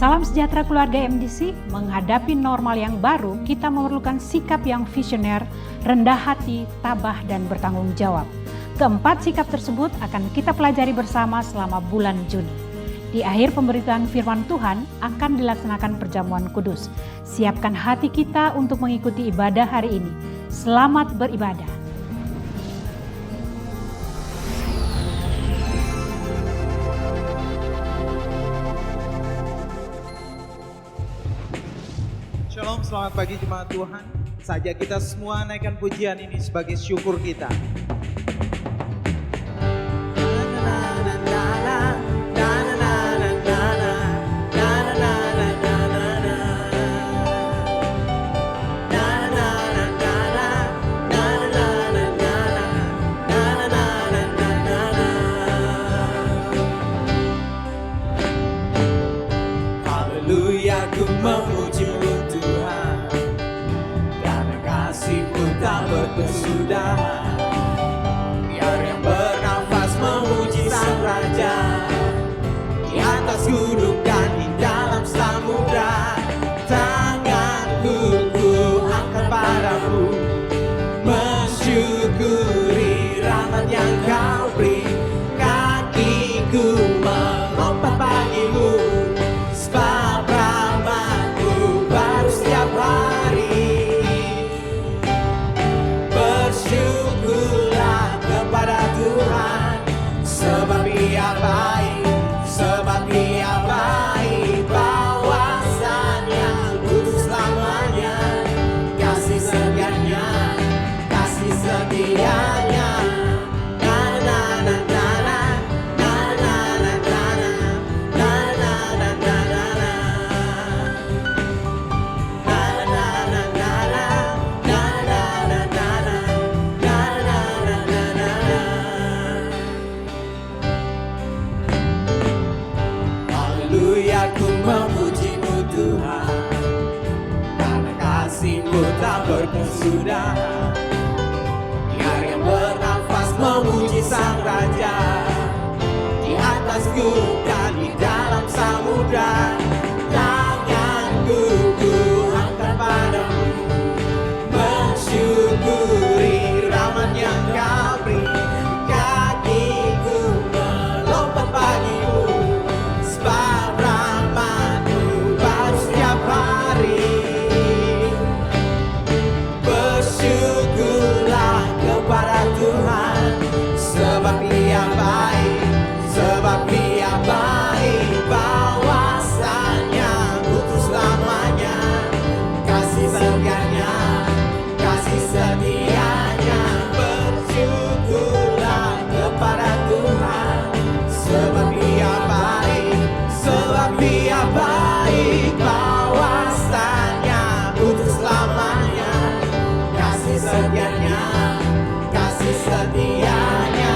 Salam sejahtera keluarga MDC. Menghadapi normal yang baru, kita memerlukan sikap yang visioner, rendah hati, tabah, dan bertanggung jawab. Keempat sikap tersebut akan kita pelajari bersama selama bulan Juni. Di akhir pemberitaan firman Tuhan akan dilaksanakan perjamuan kudus. Siapkan hati kita untuk mengikuti ibadah hari ini. Selamat beribadah. Shalom, selamat pagi jemaat Tuhan. Saja kita semua naikkan pujian ini sebagai syukur kita. Haleluya, ku memuji-Mu Tuhan, karena kasih-Mu tak berkesudahan. Biar yang bernafas memuji Sang Raja, di atas gunung dan di dalam samudra. Tanganku ku angkat padamu, mensyukuri rahmat yang Kau beri. Kakiku melompat bagimu, sebab rahmat-Mu baru setiap hari. Bersyukurlah kepada Tuhan, sebab Ia baik, sebab Ia baik. Bahwasanya untuk selamanya, kasih setianya, kasih setianya. Haleluya, ku memuji-Mu Tuhan, karena kasih-Mu tak berkesudahan. Biar yang bernafas memuji Sang Raja, di atas gunung dan di dalam samudra. Tanganku ku angkat padamu, mensyukuri rahmat yang Kau beri. Kakiku melompat bagimu, sebab rahmat-Mu baru setiap hari. Bersyukurlah kepada Tuhan, sebab Ia baik, sebab Ia baik. Bahwasanya untuk selamanya, kasih setianya, kasih setianya. Bersyukurlah kepada Tuhan, sebab Ia baik, sebab Ia baik. Bahwasanya untuk selamanya, kasih setianya, kasih setianya.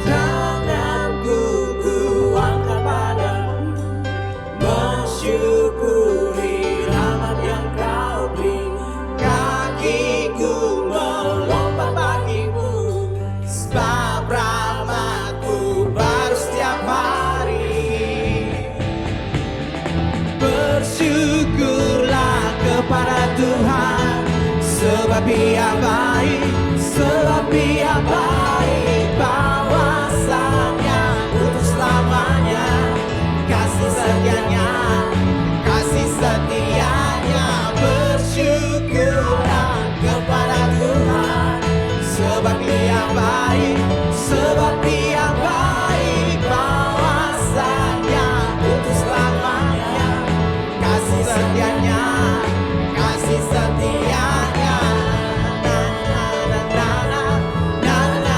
Tanganku ku angkat padamu, mensyukuri rahmat yang Kau beri. Kakiku melompat bagimu, sebab rahmat-Mu baru setiap hari. Bersyukurlah kepada Tuhan, sebab Ia baik, sebab Ia baik. Bahwasanya untuk selamanya, kasih setianya, kasih setianya. Bersyukurlah kepada Tuhan, sebab Ia baik, sebab Ia baik. Bahwasanya untuk selamanya, kasih setianya, kasih setianya. Na na na na na na na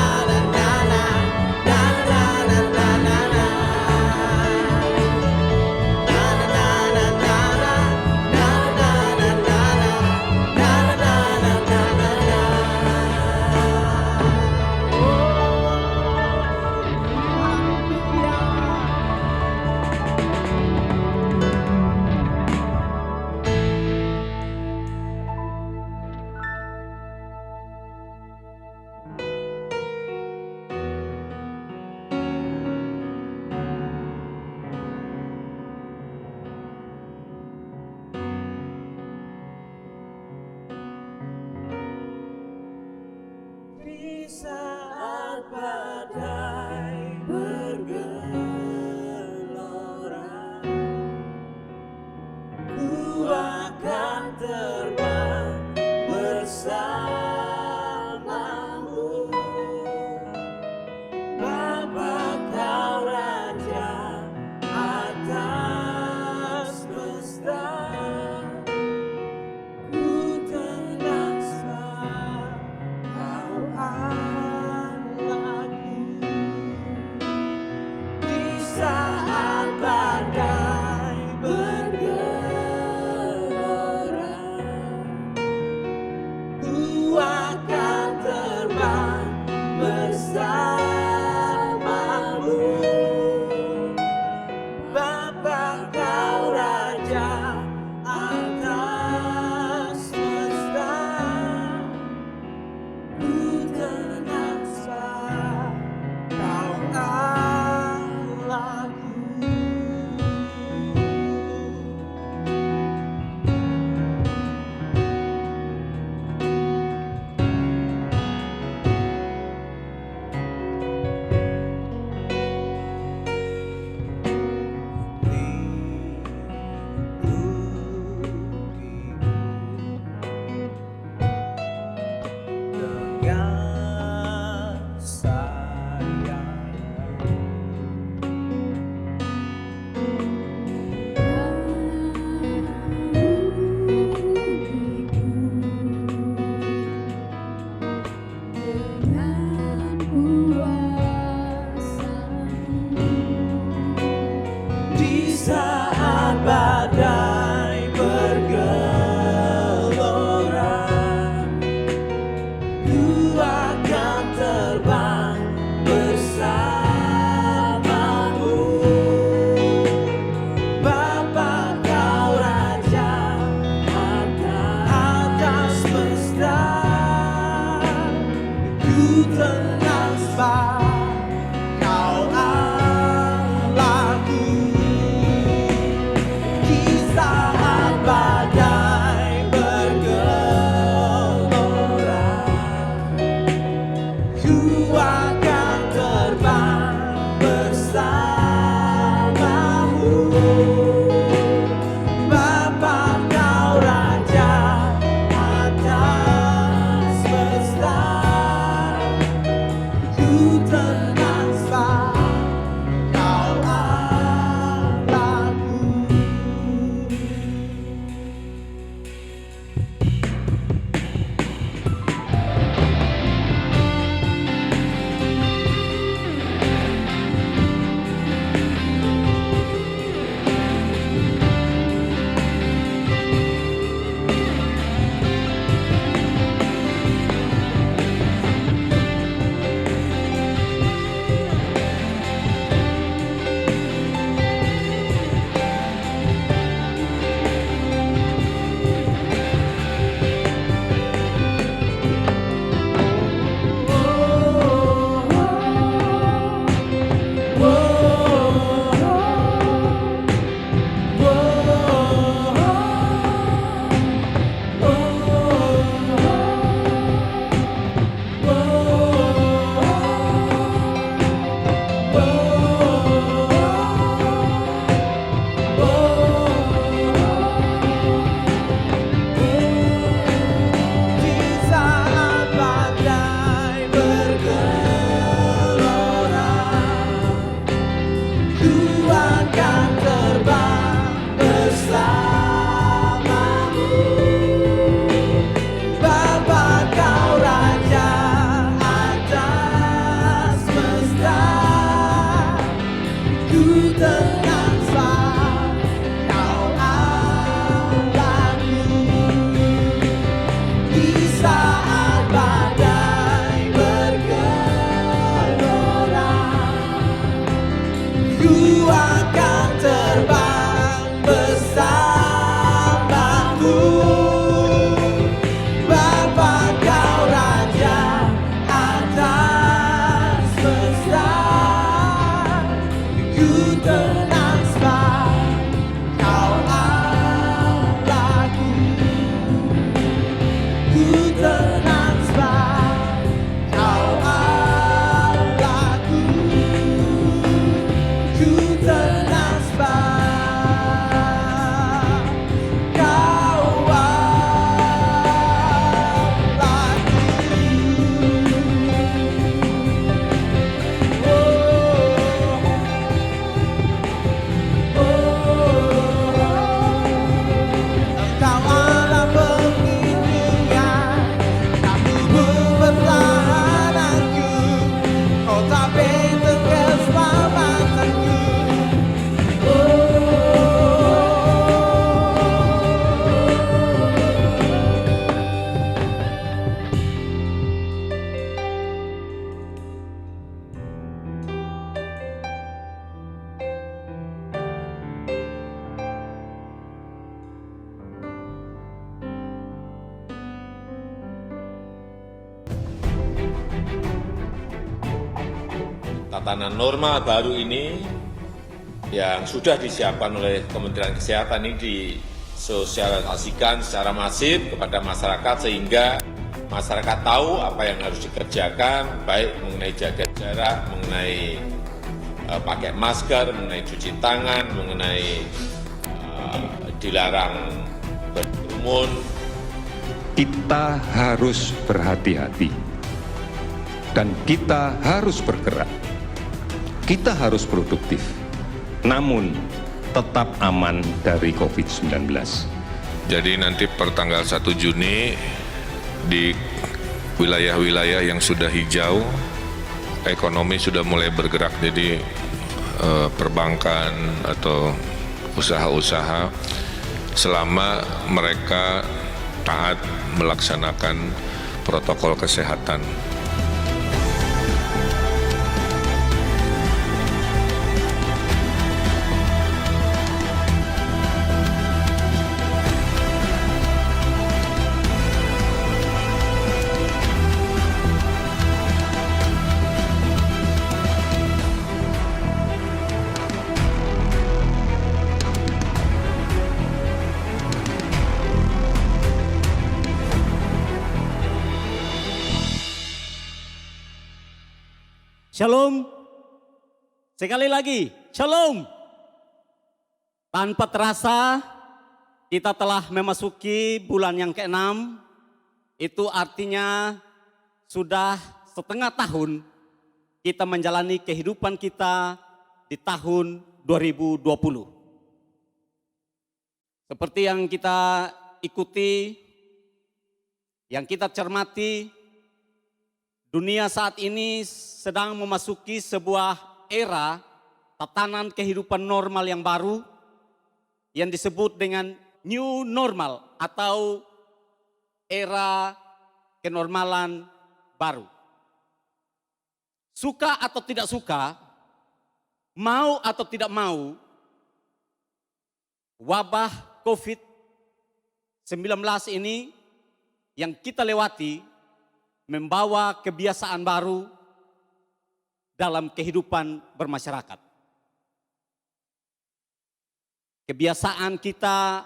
Tatanan normal baru ini yang sudah disiapkan oleh Kementerian Kesehatan ini disosialisasikan secara masif kepada masyarakat sehingga masyarakat tahu apa yang harus dikerjakan, baik mengenai jaga jarak, mengenai pakai masker, mengenai cuci tangan, mengenai dilarang berkerumun. Kita harus berhati-hati dan kita harus bergerak. Kita harus produktif, namun tetap aman dari COVID-19. Jadi nanti per tanggal 1 Juni di wilayah-wilayah yang sudah hijau, ekonomi sudah mulai bergerak. Jadi perbankan atau usaha-usaha selama mereka taat melaksanakan protokol kesehatan. Shalom. Sekali lagi, shalom. Tanpa terasa kita telah memasuki bulan yang ke-6. Itu artinya sudah setengah tahun kita menjalani kehidupan kita di tahun 2020. Seperti yang kita ikuti, yang kita cermati, dunia saat ini sedang memasuki sebuah era tatanan kehidupan normal yang baru yang disebut dengan new normal atau era kenormalan baru. Suka atau tidak suka, mau atau tidak mau, wabah COVID-19 ini yang kita lewati membawa kebiasaan baru dalam kehidupan bermasyarakat. Kebiasaan kita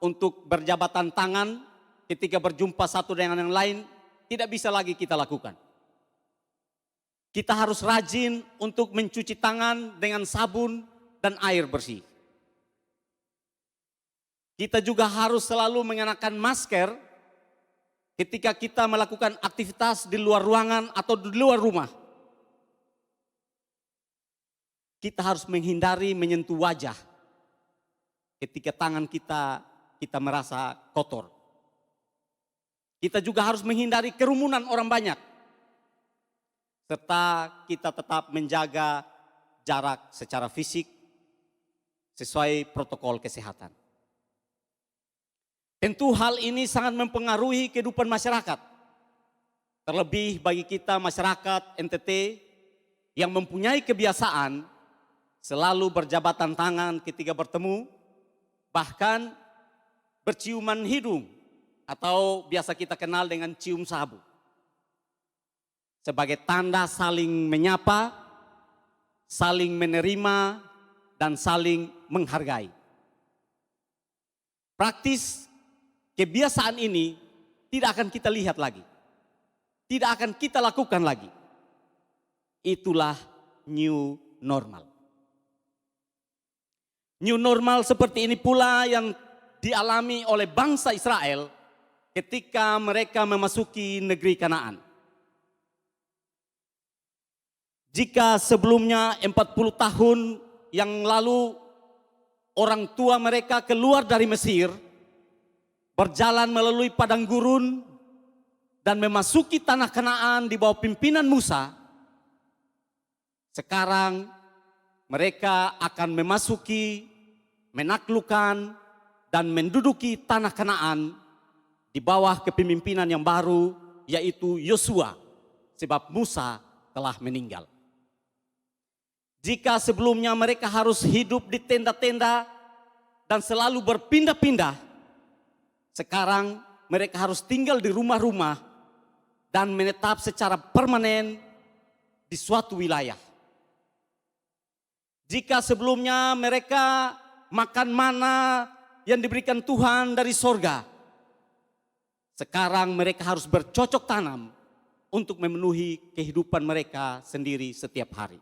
untuk berjabatan tangan ketika berjumpa satu dengan yang lain tidak bisa lagi kita lakukan. Kita harus rajin untuk mencuci tangan dengan sabun dan air bersih. Kita juga harus selalu mengenakan masker ketika kita melakukan aktivitas di luar ruangan atau di luar rumah. Kita harus menghindari menyentuh wajah ketika tangan kita merasa kotor. Kita juga harus menghindari kerumunan orang banyak. Serta kita tetap menjaga jarak secara fisik sesuai protokol kesehatan. Tentu hal ini sangat mempengaruhi kehidupan masyarakat. Terlebih bagi kita masyarakat NTT yang mempunyai kebiasaan selalu berjabatan tangan ketika bertemu, bahkan berciuman hidung atau biasa kita kenal dengan cium sabu. Sebagai tanda saling menyapa, saling menerima, dan saling menghargai. Praktis kebiasaan ini tidak akan kita lihat lagi. Tidak akan kita lakukan lagi. Itulah new normal. New normal seperti ini pula yang dialami oleh bangsa Israel ketika mereka memasuki negeri Kanaan. Jika sebelumnya 40 tahun yang lalu orang tua mereka keluar dari Mesir, berjalan melalui padang gurun dan memasuki tanah Kanaan di bawah pimpinan Musa, sekarang mereka akan memasuki, menaklukkan, dan menduduki tanah Kanaan di bawah kepemimpinan yang baru, yaitu Yosua, sebab Musa telah meninggal. Jika sebelumnya mereka harus hidup di tenda-tenda dan selalu berpindah-pindah, sekarang mereka harus tinggal di rumah-rumah dan menetap secara permanen di suatu wilayah. Jika sebelumnya mereka makan mana yang diberikan Tuhan dari sorga, sekarang mereka harus bercocok tanam untuk memenuhi kehidupan mereka sendiri setiap hari.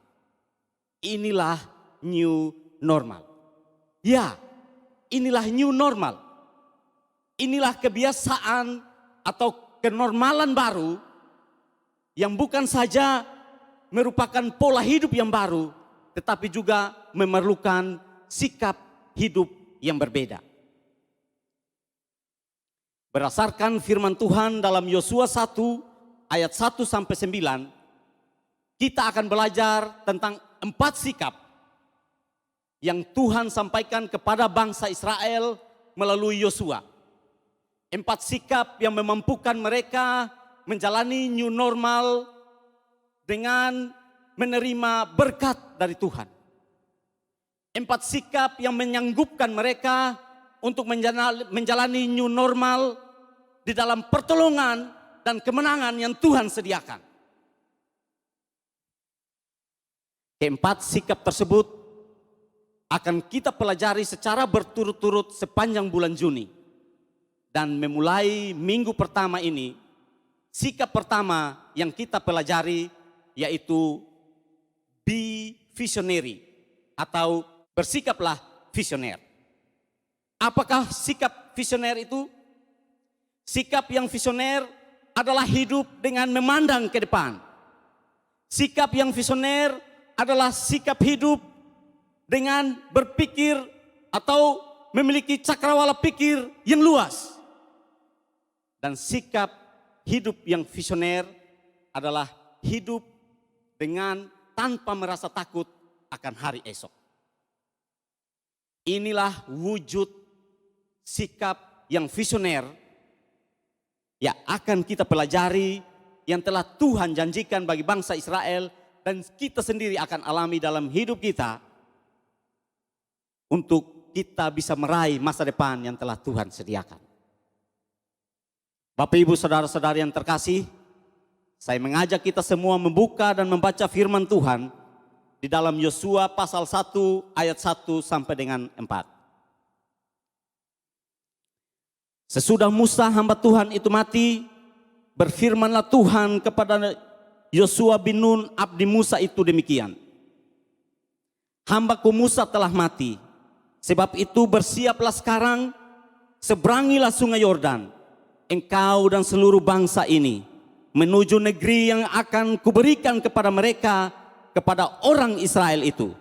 Inilah new normal. Ya, inilah new normal. Inilah kebiasaan atau kenormalan baru yang bukan saja merupakan pola hidup yang baru, tetapi juga memerlukan sikap hidup yang berbeda. Berdasarkan firman Tuhan dalam Yosua 1 ayat 1 sampai 9, kita akan belajar tentang 4 sikap yang Tuhan sampaikan kepada bangsa Israel melalui Yosua. 4 sikap yang memampukan mereka menjalani new normal dengan menerima berkat dari Tuhan. 4 sikap yang menyanggupkan mereka untuk menjalani new normal di dalam pertolongan dan kemenangan yang Tuhan sediakan. Keempat sikap tersebut akan kita pelajari secara berturut-turut sepanjang bulan Juni. Dan memulai minggu pertama ini, sikap pertama yang kita pelajari yaitu be visionary atau bersikaplah visioner. Apakah sikap visioner itu? Sikap yang visioner adalah hidup dengan memandang ke depan. Sikap yang visioner adalah sikap hidup dengan berpikir atau memiliki cakrawala pikir yang luas. Dan sikap hidup yang visioner adalah hidup dengan tanpa merasa takut akan hari esok. Inilah wujud sikap yang visioner yang akan kita pelajari, yang telah Tuhan janjikan bagi bangsa Israel dan kita sendiri akan alami dalam hidup kita untuk kita bisa meraih masa depan yang telah Tuhan sediakan. Bapak Ibu saudara-saudari yang terkasih, saya mengajak kita semua membuka dan membaca firman Tuhan di dalam Yosua pasal 1 ayat 1 sampai dengan 4. Sesudah Musa hamba Tuhan itu mati, berfirmanlah Tuhan kepada Yosua bin Nun abdi Musa itu demikian. Hambaku Musa telah mati, sebab itu bersiaplah sekarang, seberangilah sungai Yordan, engkau dan seluruh bangsa ini, menuju negeri yang akan kuberikan kepada mereka, kepada orang Israel itu.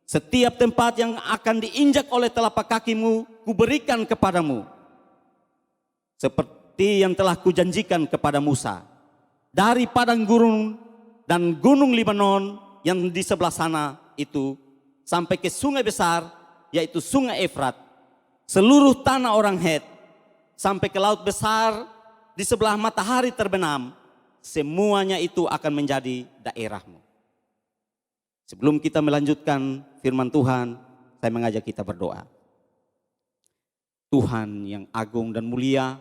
Setiap tempat yang akan diinjak oleh telapak kakimu, kuberikan kepadamu. Seperti yang telah kujanjikan kepada Musa. Dari padang gurun dan gunung Libanon yang di sebelah sana itu, sampai ke sungai besar, yaitu sungai Efrat, seluruh tanah orang Het, sampai ke laut besar di sebelah matahari terbenam, semuanya itu akan menjadi daerahmu. Sebelum kita melanjutkan firman Tuhan, saya mengajak kita berdoa. Tuhan yang agung dan mulia,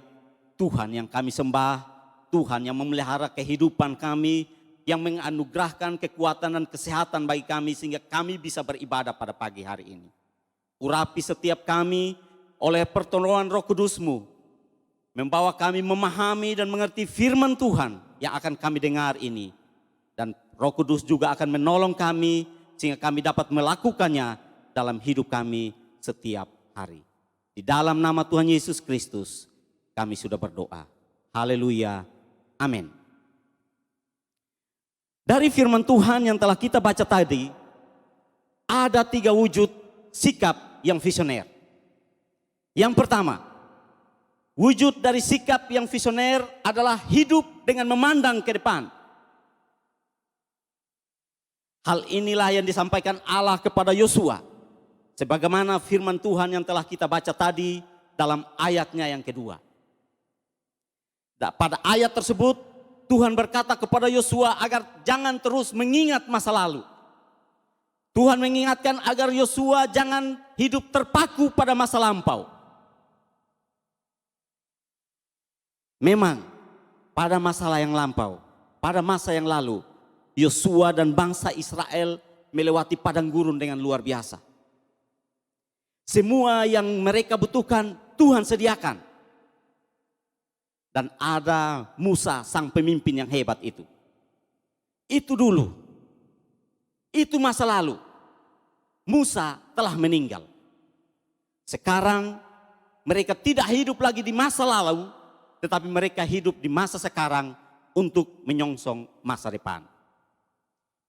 Tuhan yang kami sembah, Tuhan yang memelihara kehidupan kami, yang menganugerahkan kekuatan dan kesehatan bagi kami sehingga kami bisa beribadah pada pagi hari ini. Urapi setiap kami oleh pertolongan Roh Kudus-Mu, membawa kami memahami dan mengerti firman Tuhan yang akan kami dengar ini. Dan Roh Kudus juga akan menolong kami sehingga kami dapat melakukannya dalam hidup kami setiap hari. Di dalam nama Tuhan Yesus Kristus kami sudah berdoa. Haleluya. Amin. Dari firman Tuhan yang telah kita baca tadi, ada 3 wujud sikap yang visioner. Yang pertama, wujud dari sikap yang visioner adalah hidup dengan memandang ke depan. Hal inilah yang disampaikan Allah kepada Yosua. Sebagaimana firman Tuhan yang telah kita baca tadi dalam ayatnya yang kedua. Pada ayat tersebut Tuhan berkata kepada Yosua agar jangan terus mengingat masa lalu. Tuhan mengingatkan agar Yosua jangan hidup terpaku pada masa lampau. Memang pada masalah yang lampau, pada masa yang lalu, Yosua dan bangsa Israel melewati padang gurun dengan luar biasa. Semua yang mereka butuhkan Tuhan sediakan. Dan ada Musa sang pemimpin yang hebat itu. Itu dulu. Itu masa lalu. Musa telah meninggal. Sekarang mereka tidak hidup lagi di masa lalu, tetapi mereka hidup di masa sekarang untuk menyongsong masa depan.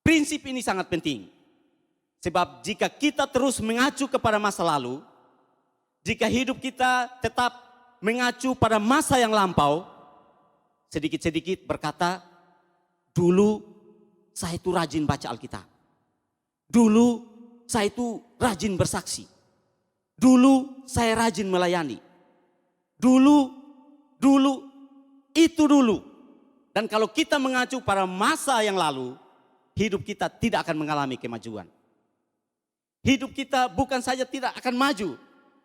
Prinsip ini sangat penting. Sebab jika kita terus mengacu kepada masa lalu, jika hidup kita tetap mengacu pada masa yang lampau, sedikit-sedikit berkata, dulu saya itu rajin baca Alkitab. Dulu saya itu rajin bersaksi. Dulu saya rajin melayani. Dulu, itu dulu. Dan kalau kita mengacu pada masa yang lalu, hidup kita tidak akan mengalami kemajuan. Hidup kita bukan saja tidak akan maju,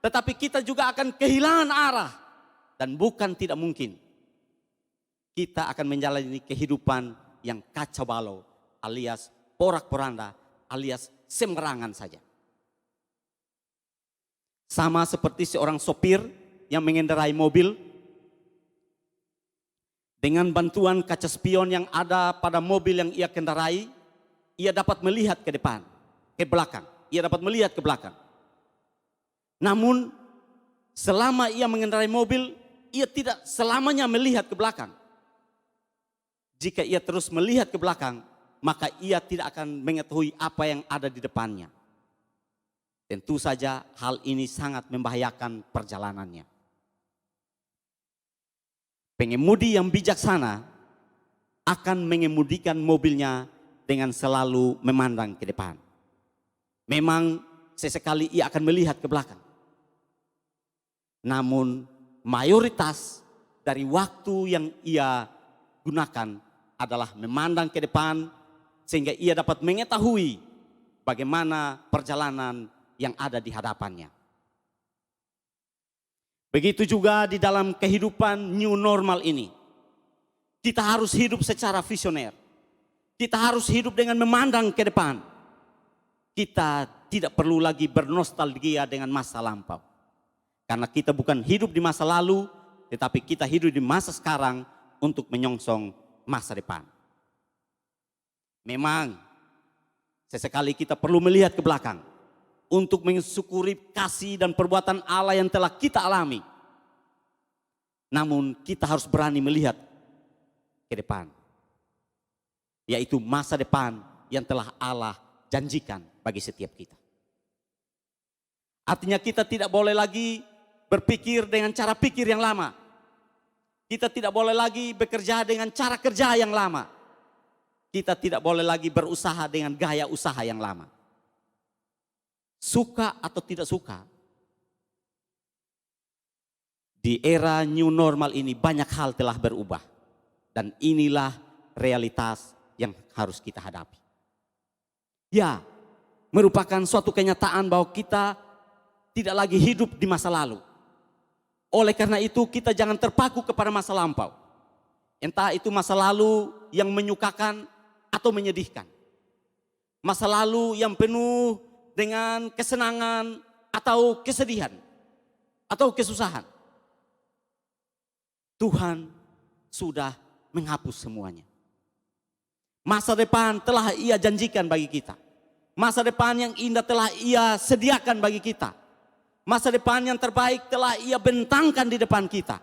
tetapi kita juga akan kehilangan arah. Dan bukan tidak mungkin, kita akan menjalani kehidupan yang kacau balau, alias porak-poranda, alias sembarangan saja. Sama seperti seorang sopir yang mengendarai mobil. Dengan bantuan kaca spion yang ada pada mobil yang ia kendarai, ia dapat melihat ke depan, ke belakang. Ia dapat melihat ke belakang. Namun selama ia mengendarai mobil, ia tidak selamanya melihat ke belakang. Jika ia terus melihat ke belakang, maka ia tidak akan mengetahui apa yang ada di depannya. Tentu saja hal ini sangat membahayakan perjalanannya. Pengemudi yang bijaksana akan mengemudikan mobilnya dengan selalu memandang ke depan. Memang sesekali ia akan melihat ke belakang. Namun mayoritas dari waktu yang ia gunakan adalah memandang ke depan sehingga ia dapat mengetahui bagaimana perjalanan yang ada di hadapannya. Begitu juga di dalam kehidupan new normal ini. Kita harus hidup secara visioner. Kita harus hidup dengan memandang ke depan. Kita tidak perlu lagi bernostalgia dengan masa lampau. Karena kita bukan hidup di masa lalu, tetapi kita hidup di masa sekarang untuk menyongsong masa depan. Memang sesekali kita perlu melihat ke belakang untuk mensyukuri kasih dan perbuatan Allah yang telah kita alami. Namun kita harus berani melihat ke depan. Yaitu masa depan yang telah Allah janjikan bagi setiap kita. Artinya kita tidak boleh lagi berpikir dengan cara pikir yang lama. Kita tidak boleh lagi bekerja dengan cara kerja yang lama. Kita tidak boleh lagi berusaha dengan gaya usaha yang lama. Suka atau tidak suka, di era new normal ini banyak hal telah berubah. Dan inilah realitas yang harus kita hadapi. Ya, merupakan suatu kenyataan bahwa kita tidak lagi hidup di masa lalu. Oleh karena itu kita jangan terpaku kepada masa lampau. Entah itu masa lalu yang menyukakan atau menyedihkan. Masa lalu yang penuh dengan kesenangan atau kesedihan atau kesusahan. Tuhan sudah menghapus semuanya. Masa depan telah Ia janjikan bagi kita. Masa depan yang indah telah Ia sediakan bagi kita. Masa depan yang terbaik telah Ia bentangkan di depan kita.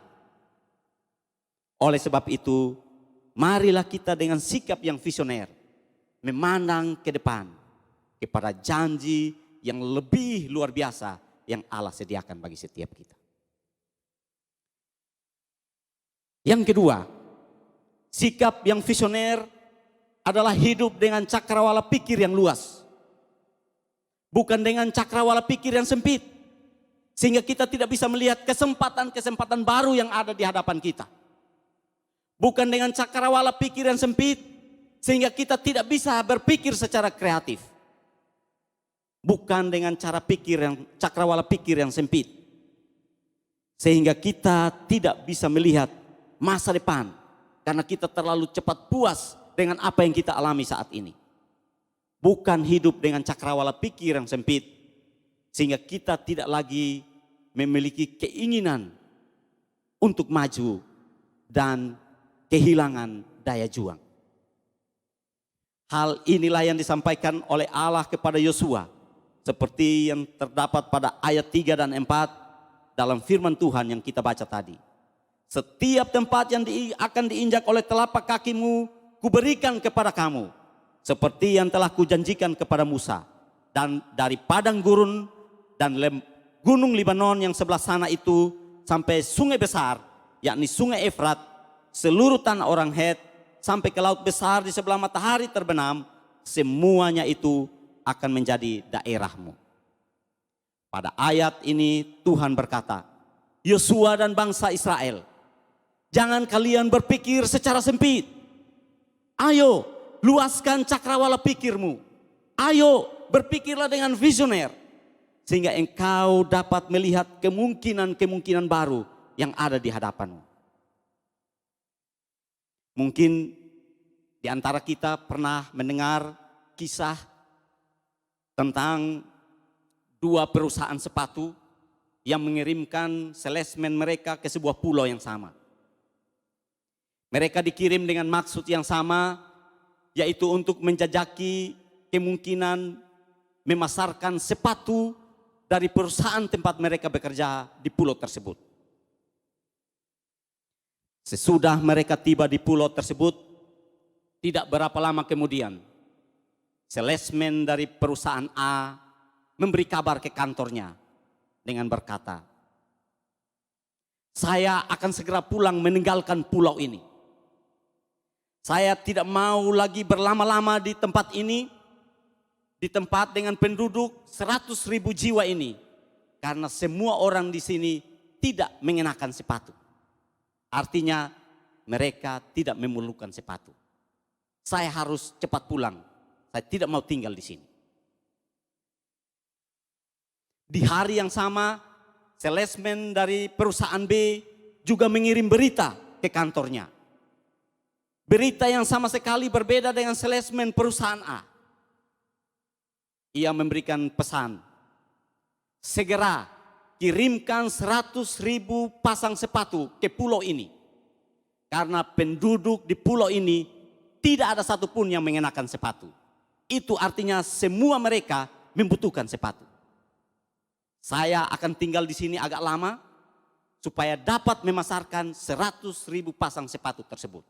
Oleh sebab itu, marilah kita dengan sikap yang visioner memandang ke depan kepada janji yang lebih luar biasa yang Allah sediakan bagi setiap kita. Yang kedua, sikap yang visioner adalah hidup dengan cakrawala pikir yang luas. Bukan dengan cakrawala pikir yang sempit. Sehingga kita tidak bisa melihat kesempatan-kesempatan baru yang ada di hadapan kita. Bukan dengan cakrawala pikir yang sempit, sehingga kita tidak bisa berpikir secara kreatif. Bukan dengan cara pikir yang cakrawala pikir yang sempit, sehingga kita tidak bisa melihat masa depan karena kita terlalu cepat puas dengan apa yang kita alami saat ini. Bukan hidup dengan cakrawala pikir yang sempit, sehingga kita tidak lagi memiliki keinginan untuk maju dan kehilangan daya juang. Hal inilah yang disampaikan oleh Allah kepada Yosua, seperti yang terdapat pada ayat 3 dan 4 dalam firman Tuhan yang kita baca tadi. Setiap tempat yang akan diinjak oleh telapak kakimu, kuberikan kepada kamu, seperti yang telah kujanjikan kepada Musa. Dan dari padang gurun dan gunung Libanon yang sebelah sana itu sampai sungai besar, yakni sungai Efrat, seluruh tanah orang Het, sampai ke laut besar di sebelah matahari terbenam, semuanya itu akan menjadi daerahmu. Pada ayat ini Tuhan berkata, Yosua dan bangsa Israel, jangan kalian berpikir secara sempit. Ayo, luaskan cakrawala pikirmu. Ayo, berpikirlah dengan visioner, sehingga engkau dapat melihat kemungkinan-kemungkinan baru yang ada di hadapanmu. Mungkin di antara kita pernah mendengar kisah tentang dua perusahaan sepatu yang mengirimkan salesman mereka ke sebuah pulau yang sama. Mereka dikirim dengan maksud yang sama, yaitu untuk menjajaki kemungkinan memasarkan sepatu dari perusahaan tempat mereka bekerja di pulau tersebut. Sesudah mereka tiba di pulau tersebut, tidak berapa lama kemudian, salesman dari perusahaan A memberi kabar ke kantornya dengan berkata, saya akan segera pulang meninggalkan pulau ini. Saya tidak mau lagi berlama-lama di tempat ini, di tempat dengan penduduk 100.000 jiwa ini, karena semua orang di sini tidak mengenakan sepatu. Artinya mereka tidak memerlukan sepatu. Saya harus cepat pulang. Saya tidak mau tinggal di sini. Di hari yang sama, salesman dari perusahaan B juga mengirim berita ke kantornya. Berita yang sama sekali berbeda dengan salesman perusahaan A. Ia memberikan pesan, segera kirimkan 100.000 pasang sepatu ke pulau ini. Karena penduduk di pulau ini tidak ada satupun yang mengenakan sepatu. Itu artinya semua mereka membutuhkan sepatu. Saya akan tinggal di sini agak lama supaya dapat memasarkan 100.000 pasang sepatu tersebut.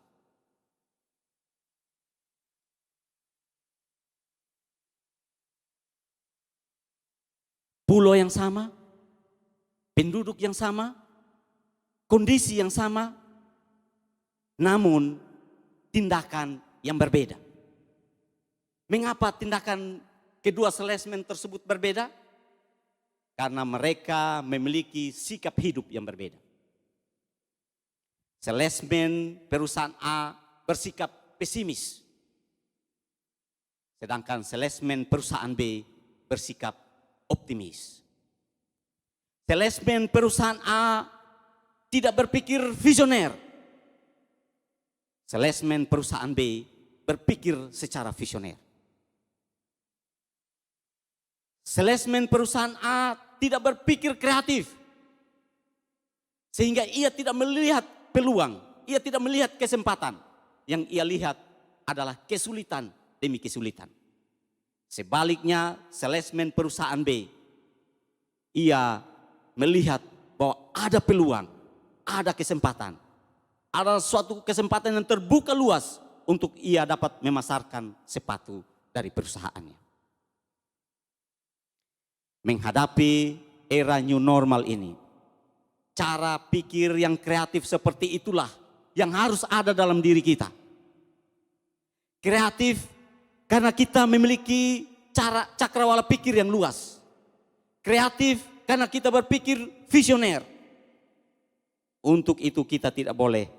Pulau yang sama, penduduk yang sama, kondisi yang sama, namun tindakan yang berbeda. Mengapa tindakan kedua salesman tersebut berbeda? Karena mereka memiliki sikap hidup yang berbeda. Salesman perusahaan A bersikap pesimis, sedangkan salesman perusahaan B bersikap optimis. Salesman perusahaan A tidak berpikir visioner. Salesman perusahaan B berpikir secara visioner. Salesman perusahaan A tidak berpikir kreatif. Sehingga ia tidak melihat peluang, ia tidak melihat kesempatan. Yang ia lihat adalah kesulitan demi kesulitan. Sebaliknya, salesman perusahaan B, ia melihat bahwa ada peluang, ada kesempatan. Ada suatu kesempatan yang terbuka luas untuk ia dapat memasarkan sepatu dari perusahaannya. Menghadapi era new normal ini, cara pikir yang kreatif seperti itulah yang harus ada dalam diri kita. Kreatif karena kita memiliki cara cakrawala pikir yang luas. Kreatif karena kita berpikir visioner. Untuk itu kita tidak boleh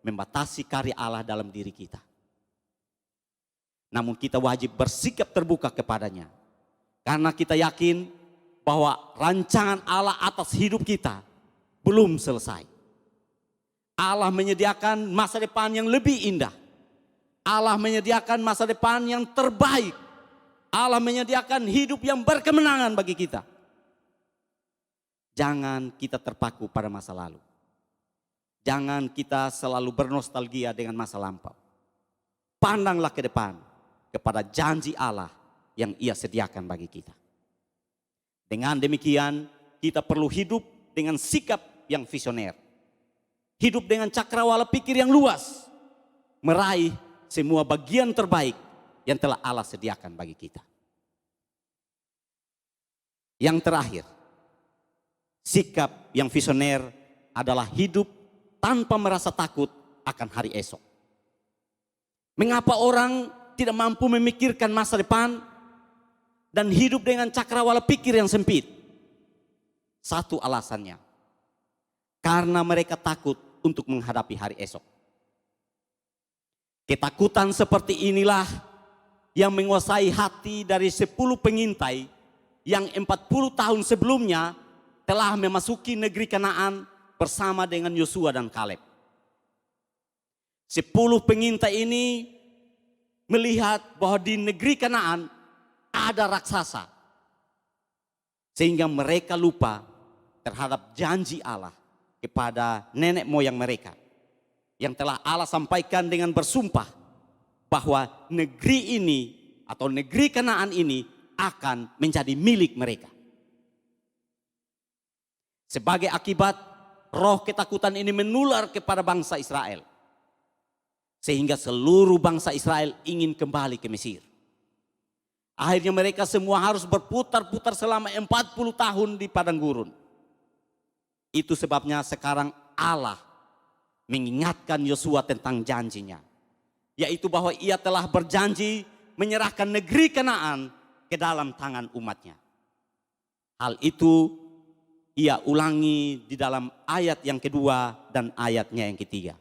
membatasi karya Allah dalam diri kita. Namun kita wajib bersikap terbuka kepadanya. Karena kita yakin bahwa rancangan Allah atas hidup kita belum selesai. Allah menyediakan masa depan yang lebih indah. Allah menyediakan masa depan yang terbaik. Allah menyediakan hidup yang berkemenangan bagi kita. Jangan kita terpaku pada masa lalu. Jangan kita selalu bernostalgia dengan masa lampau. Pandanglah ke depan kepada janji Allah yang Ia sediakan bagi kita. Dengan demikian, kita perlu hidup dengan sikap yang visioner. Hidup dengan cakrawala pikir yang luas. Meraih semua bagian terbaik yang telah Allah sediakan bagi kita. Yang terakhir, sikap yang visioner adalah hidup tanpa merasa takut akan hari esok. Mengapa orang tidak mampu memikirkan masa depan dan hidup dengan cakrawala pikir yang sempit? Satu alasannya, karena mereka takut untuk menghadapi hari esok. Ketakutan seperti inilah yang menguasai hati dari 10 pengintai yang 40 tahun sebelumnya telah memasuki negeri Kanaan bersama dengan Yosua dan Kaleb. 10 pengintai ini melihat bahwa di negeri Kanaan ada raksasa. Sehingga mereka lupa terhadap janji Allah kepada nenek moyang mereka. Yang telah Allah sampaikan dengan bersumpah bahwa negeri ini atau negeri Kanaan ini akan menjadi milik mereka. Sebagai akibat, roh ketakutan ini menular kepada bangsa Israel. Sehingga seluruh bangsa Israel ingin kembali ke Mesir. Akhirnya mereka semua harus berputar-putar selama 40 tahun di padang gurun. Itu sebabnya sekarang Allah mengingatkan Yosua tentang janjinya. Yaitu bahwa ia telah berjanji menyerahkan negeri Kanaan ke dalam tangan umatnya. Hal itu ia ulangi di dalam ayat yang kedua dan ayatnya yang ketiga.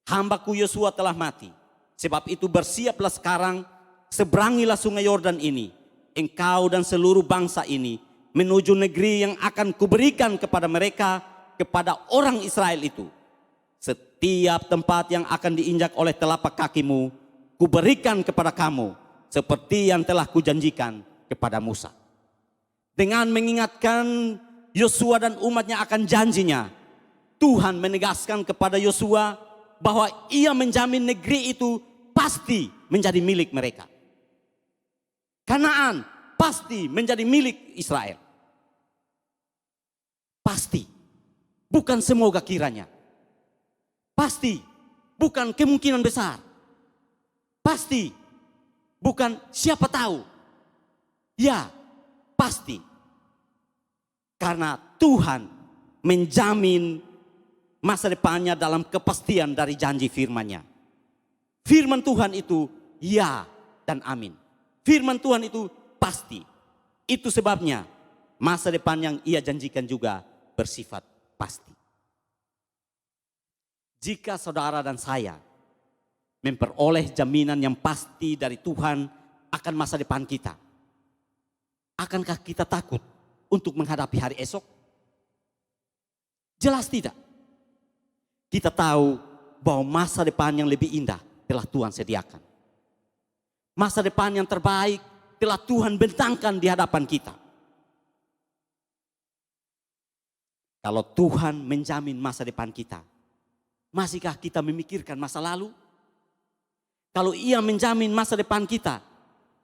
Hambaku Yosua telah mati. Sebab itu bersiaplah sekarang, seberangilah sungai Yordan ini. Engkau dan seluruh bangsa ini menuju negeri yang akan kuberikan kepada mereka, kepada orang Israel itu. Setiap tempat yang akan diinjak oleh telapak kakimu, kuberikan kepada kamu. Seperti yang telah kujanjikan kepada Musa. Dengan mengingatkan Yosua dan umatnya akan janjinya, Tuhan menegaskan kepada Yosua bahwa ia menjamin negeri itu pasti menjadi milik mereka. Kanaan pasti menjadi milik Israel. Pasti. Bukan semoga kiranya. Pasti. Bukan kemungkinan besar. Pasti. Bukan siapa tahu. Ya, pasti. Karena Tuhan menjamin masa depannya dalam kepastian dari janji firman-Nya. Firman Tuhan itu ya dan amin. Firman Tuhan itu pasti. Itu sebabnya masa depan yang ia janjikan juga bersifat pasti. Jika saudara dan saya memperoleh jaminan yang pasti dari Tuhan akan masa depan kita, akankah kita takut untuk menghadapi hari esok? Jelas tidak. Kita tahu bahwa masa depan yang lebih indah telah Tuhan sediakan. Masa depan yang terbaik telah Tuhan bentangkan di hadapan kita. Kalau Tuhan menjamin masa depan kita, masihkah kita memikirkan masa lalu? Kalau Ia menjamin masa depan kita,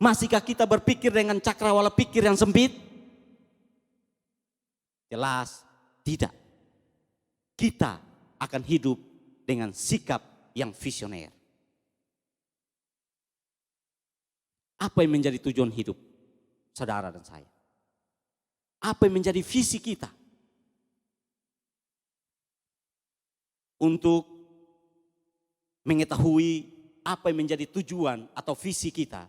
masihkah kita berpikir dengan cakrawala pikir yang sempit? Jelas tidak. Kita akan hidup dengan sikap yang visioner. Apa yang menjadi tujuan hidup saudara dan saya? Apa yang menjadi visi kita? Untuk mengetahui apa yang menjadi tujuan atau visi kita.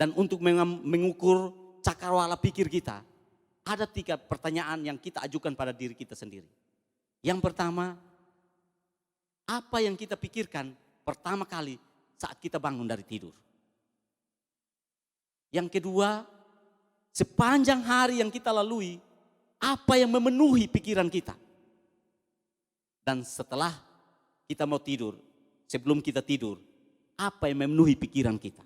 Dan untuk mengukur cakrawala pikir kita. Ada 3 pertanyaan yang kita ajukan pada diri kita sendiri. Yang pertama, apa yang kita pikirkan pertama kali saat kita bangun dari tidur? Yang kedua, sepanjang hari yang kita lalui, apa yang memenuhi pikiran kita? Dan setelah kita mau tidur, sebelum kita tidur, apa yang memenuhi pikiran kita.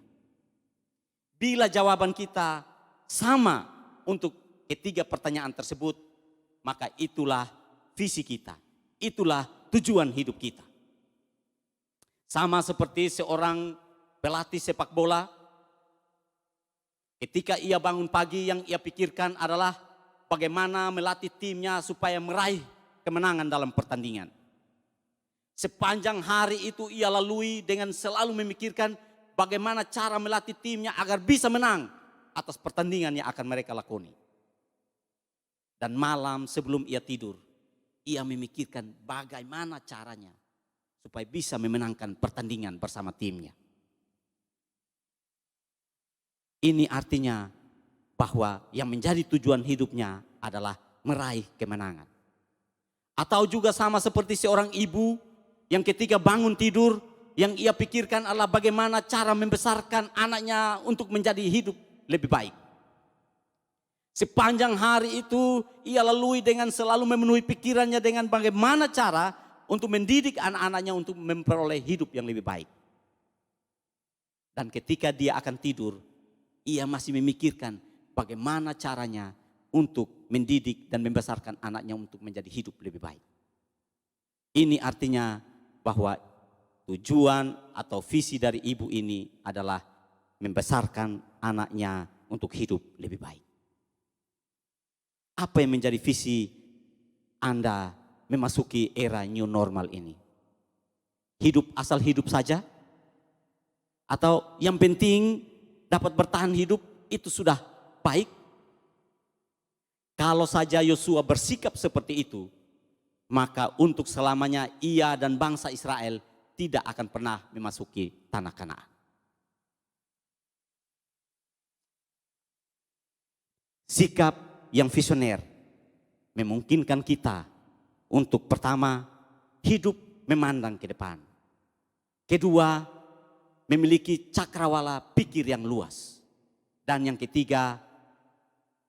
Bila jawaban kita sama untuk ketiga pertanyaan tersebut, maka itulah visi kita, itulah tujuan hidup kita. Sama seperti seorang pelatih sepak bola, ketika ia bangun pagi yang ia pikirkan adalah bagaimana melatih timnya supaya meraih kemenangan dalam pertandingan. Sepanjang hari itu ia lalui dengan selalu memikirkan bagaimana cara melatih timnya agar bisa menang atas pertandingan yang akan mereka lakoni. Dan malam sebelum ia tidur, ia memikirkan bagaimana caranya supaya bisa memenangkan pertandingan bersama timnya. Ini artinya bahwa yang menjadi tujuan hidupnya adalah meraih kemenangan. Atau juga sama seperti seorang ibu yang ketika bangun tidur, yang ia pikirkan adalah bagaimana cara membesarkan anaknya untuk menjadi hidup lebih baik. Sepanjang hari itu ia lalui dengan selalu memenuhi pikirannya dengan bagaimana cara untuk mendidik anak-anaknya untuk memperoleh hidup yang lebih baik. Dan ketika dia akan tidur, ia masih memikirkan bagaimana caranya untuk mendidik dan membesarkan anaknya untuk menjadi hidup lebih baik. Ini artinya bahwa tujuan atau visi dari ibu ini adalah membesarkan anaknya untuk hidup lebih baik. Apa yang menjadi visi Anda memasuki era new normal ini? Hidup asal hidup saja? Atau yang penting dapat bertahan hidup itu sudah baik? Kalau saja Yosua bersikap seperti itu, maka untuk selamanya ia dan bangsa Israel tidak akan pernah memasuki tanah Kanaan. Sikap yang visioner memungkinkan kita untuk pertama, hidup memandang ke depan. Kedua, memiliki cakrawala pikir yang luas. Dan yang ketiga,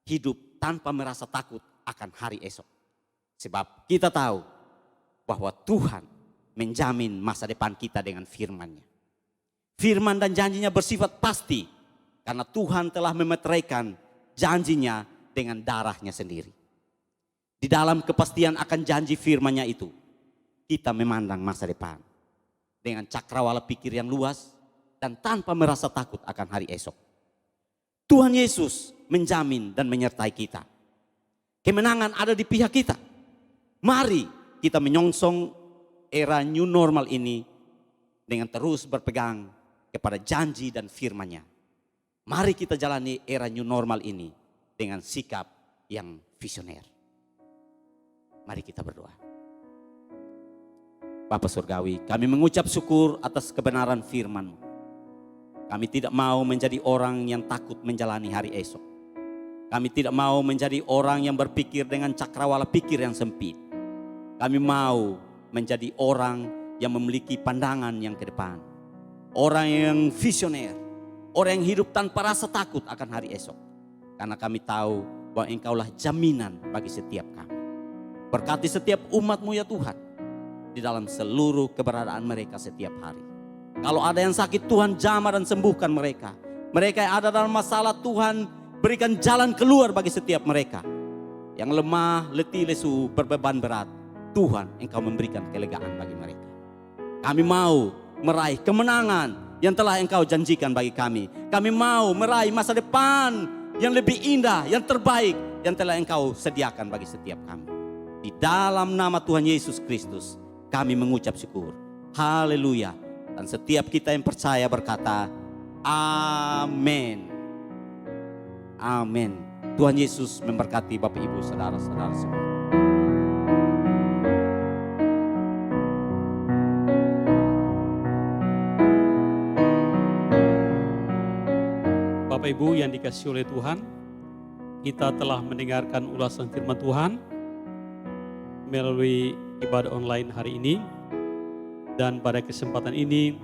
hidup tanpa merasa takut akan hari esok. Sebab kita tahu bahwa Tuhan menjamin masa depan kita dengan firman-Nya. Firman dan janjinya bersifat pasti karena Tuhan telah memeteraikan janjinya dengan darah-Nya sendiri. Di dalam kepastian akan janji firman-Nya itu, kita memandang masa depan dengan cakrawala pikir yang luas dan tanpa merasa takut akan hari esok. Tuhan Yesus menjamin dan menyertai kita. Kemenangan ada di pihak kita. Mari kita menyongsong era new normal ini dengan terus berpegang kepada janji dan firman-Nya. Mari kita jalani era new normal ini dengan sikap yang visioner. Mari kita berdoa. Bapa Surgawi, kami mengucap syukur atas kebenaran firman-Mu. Kami tidak mau menjadi orang yang takut menjalani hari esok. Kami tidak mau menjadi orang yang berpikir dengan cakrawala pikir yang sempit. Kami mau menjadi orang yang memiliki pandangan yang ke depan. Orang yang visioner. Orang yang hidup tanpa rasa takut akan hari esok. Karena kami tahu bahwa Engkaulah jaminan bagi setiap kami. Berkati setiap umat-Mu ya Tuhan. Di dalam seluruh keberadaan mereka setiap hari. Kalau ada yang sakit, Tuhan jamah dan sembuhkan mereka. Mereka yang ada dalam masalah, Tuhan berikan jalan keluar bagi setiap mereka. Yang lemah, letih, lesu, berbeban berat, Tuhan Engkau memberikan kelegaan bagi mereka. Kami mau meraih kemenangan yang telah Engkau janjikan bagi kami. Kami mau meraih masa depan yang lebih indah, yang terbaik, yang telah Engkau sediakan bagi setiap kami. Di dalam nama Tuhan Yesus Kristus, kami mengucap syukur. Haleluya. Dan setiap kita yang percaya berkata, amin. Amin. Tuhan Yesus memberkati Bapak Ibu saudara-saudara semua. Bapak Ibu yang dikasihi oleh Tuhan, kita telah mendengarkan ulasan firman Tuhan melalui ibadah online hari ini. Dan pada kesempatan ini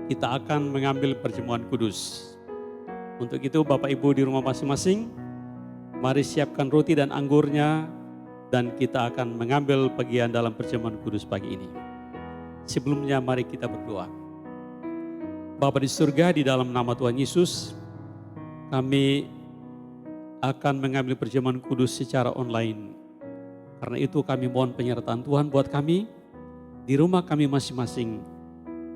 kita akan mengambil perjamuan kudus. Untuk itu Bapak Ibu di rumah masing-masing, mari siapkan roti dan anggurnya dan kita akan mengambil bagian dalam perjamuan kudus pagi ini. Sebelumnya mari kita berdoa. Bapa di surga, di dalam nama Tuhan Yesus, kami akan mengambil perjamuan kudus secara online. Karena itu kami mohon penyertaan Tuhan buat kami, di rumah kami masing-masing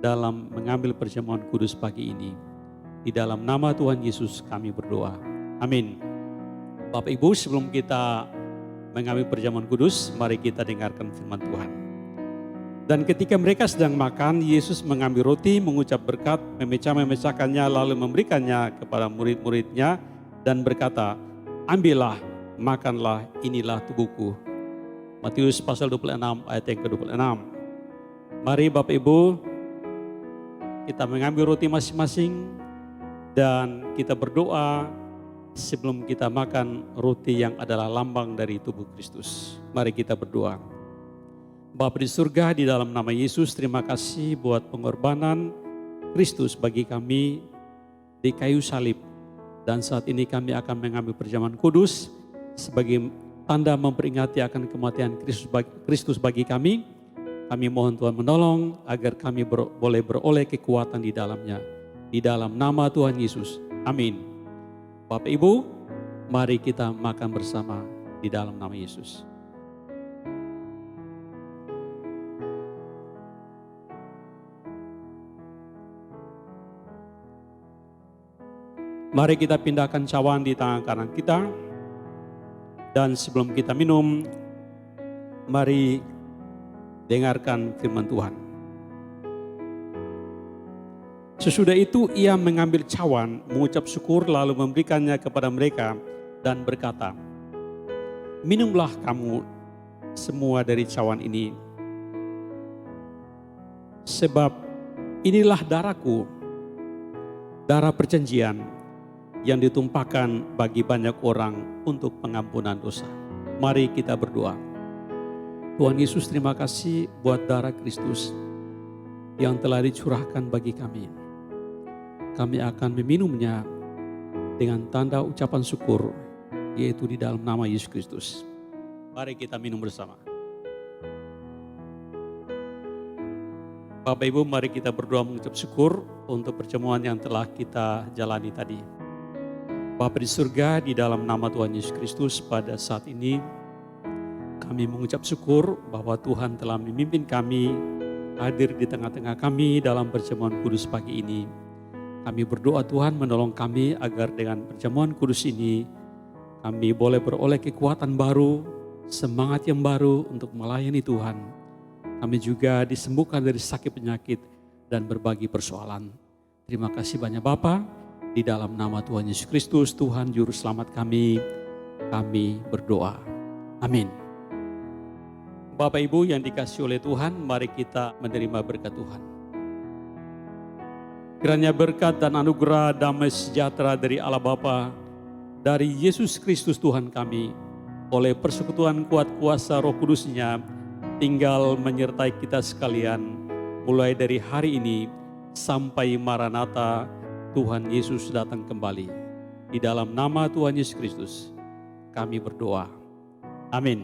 dalam mengambil perjamuan kudus pagi ini. Di dalam nama Tuhan Yesus kami berdoa. Amin. Bapak Ibu, sebelum kita mengambil perjamuan kudus, mari kita dengarkan firman Tuhan. Dan ketika mereka sedang makan, Yesus mengambil roti, mengucap berkat, memecah-memecahkannya, lalu memberikannya kepada murid-muridnya dan berkata, ambillah, makanlah, inilah tubuhku. Matius pasal 26 ayat yang ke-26. Mari Bapak Ibu, kita mengambil roti masing-masing dan kita berdoa sebelum kita makan roti yang adalah lambang dari tubuh Kristus. Mari kita berdoa. Bapa di surga, di dalam nama Yesus, terima kasih buat pengorbanan Kristus bagi kami di kayu salib. Dan saat ini kami akan mengambil perjamuan kudus sebagai tanda memperingati akan kematian Kristus bagi kami. Kami mohon Tuhan menolong agar kami boleh beroleh kekuatan di dalamnya. Di dalam nama Tuhan Yesus. Amin. Bapak Ibu, mari kita makan bersama di dalam nama Yesus. Mari kita pindahkan cawan di tangan kanan kita. Dan sebelum kita minum, mari dengarkan firman Tuhan. Sesudah itu ia mengambil cawan, mengucap syukur lalu memberikannya kepada mereka dan berkata, minumlah kamu semua dari cawan ini. Sebab inilah darahku, darah perjanjian yang ditumpahkan bagi banyak orang untuk pengampunan dosa. Mari kita berdoa. Tuhan Yesus, terima kasih buat darah Kristus yang telah dicurahkan bagi kami. Kami akan meminumnya dengan tanda ucapan syukur, yaitu di dalam nama Yesus Kristus. Mari kita minum bersama. Bapak Ibu, mari kita berdoa mengucap syukur untuk perjamuan yang telah kita jalani tadi. Bapa di surga, di dalam nama Tuhan Yesus Kristus, pada saat ini kami mengucap syukur bahwa Tuhan telah memimpin kami hadir di tengah-tengah kami dalam perjamuan kudus pagi ini. Kami berdoa Tuhan menolong kami agar dengan perjamuan kudus ini kami boleh beroleh kekuatan baru, semangat yang baru untuk melayani Tuhan. Kami juga disembuhkan dari sakit penyakit dan berbagi persoalan. Terima kasih banyak Bapa. Di dalam nama Tuhan Yesus Kristus, Tuhan Juru Selamat kami berdoa. Amin. Bapak Ibu yang dikasihi oleh Tuhan, mari kita menerima berkat Tuhan. Kiranya berkat dan anugerah damai sejahtera dari Allah Bapa, dari Yesus Kristus Tuhan kami, oleh persekutuan kuat kuasa Roh Kudus-Nya, tinggal menyertai kita sekalian, mulai dari hari ini sampai Maranatha, Tuhan Yesus datang kembali. Di dalam nama Tuhan Yesus Kristus, kami berdoa. Amin.